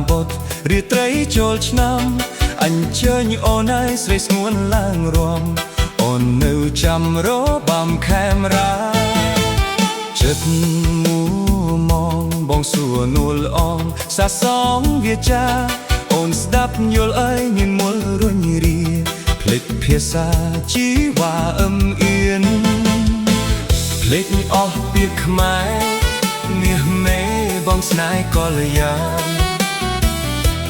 បទរាត្រីចូលឆ្នាំអញ្ជើញអូនឲ្យស្រីស្ងួនឡើងរំអូននៅចាំរបាំខេមរាចិត្តមូមងបងសួរនួលអងសាសងវាចាអូនស្ដាប់យល់អើយញញមុលរុញរាភ្លេចភាសាជីវ៉ាអឹមអៀនភ្លេចអស់ពាក្យខ្មែរមាសមេបងស្នេហ៍កល្យាន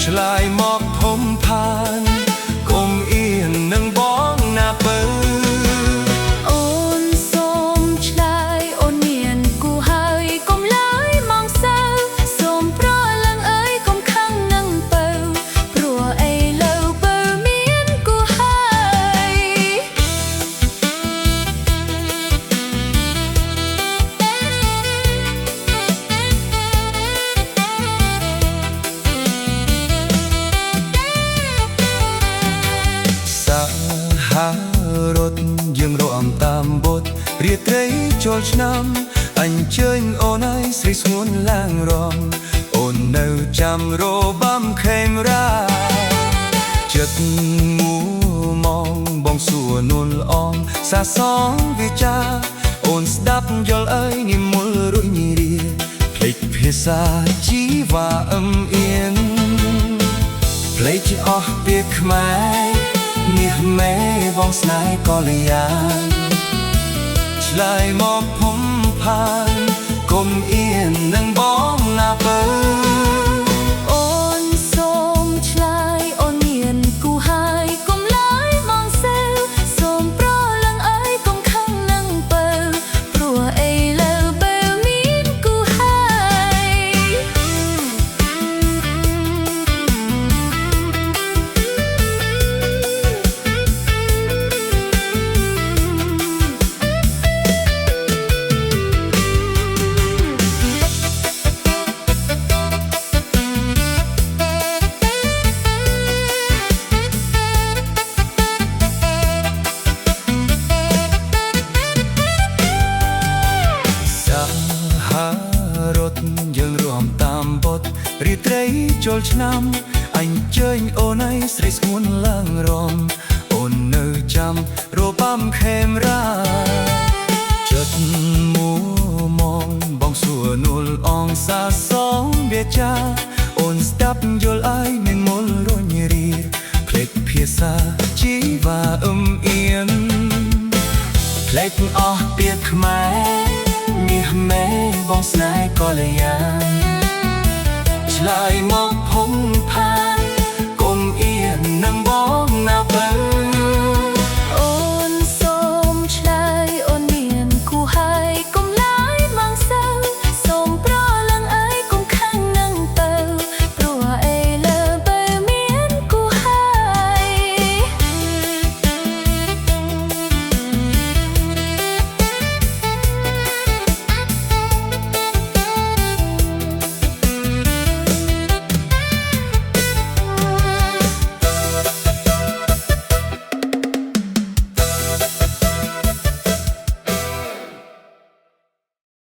ឆ្លើយមកភុំផានកុំអៀននឹងបងណាពើអូនសូមឆ្លើយអូនមានគូហើយកុំឡើយមកសើសូមប្រលឹងអើយកុំខឹងនឹងពៅព្រោះអីលើពៅមានគូហើយហារត់យើងរំតាមបទរាត្រីចូលឆ្នាំអញ្ជើញអូនឲ្យស្រីស្ងួនឡើងរំអូននៅចាំរបាំខេមរាចិត្តមូមងបងសួរនួនអងសាសងវាចាអូនស្ដាប់យល់អើយនិមលរុញរាភ្លេចភាសាជីវ៉ាអឹមអៀនភ្លេចអស់ពាក្យខ្មែរមាសមេបងស្នេហ៍កល្យានឆ្លើយមកភុំផានកុំអៀននឹងបងណាពើអូនសូមឆ្លើយអូនមានគូហើយកុំឡើយមកសើសូមប្រលឹងអើយកុំខឹងនឹងពើព្រោះអីលើពើមានគូហើយរត់យើងរួមតាមបទរាត្រីចូលឆ្នាំអញ្ជើញអូនឲ្យស្រីស្ងួនឡើងរំអូននៅចាំរបាំខេមរាចិត្តមូមងបងសួរនួលអងសាសងវាចាអូនស្ដាប់យល់អើយមានមុលរុញរាភ្លេចភាសាជីវ៉ាអឹមអៀនភ្លេចអស់ពាក្យខ្មែរមាសមេបងស្នេហ៍កល្យានឆ្លើយមក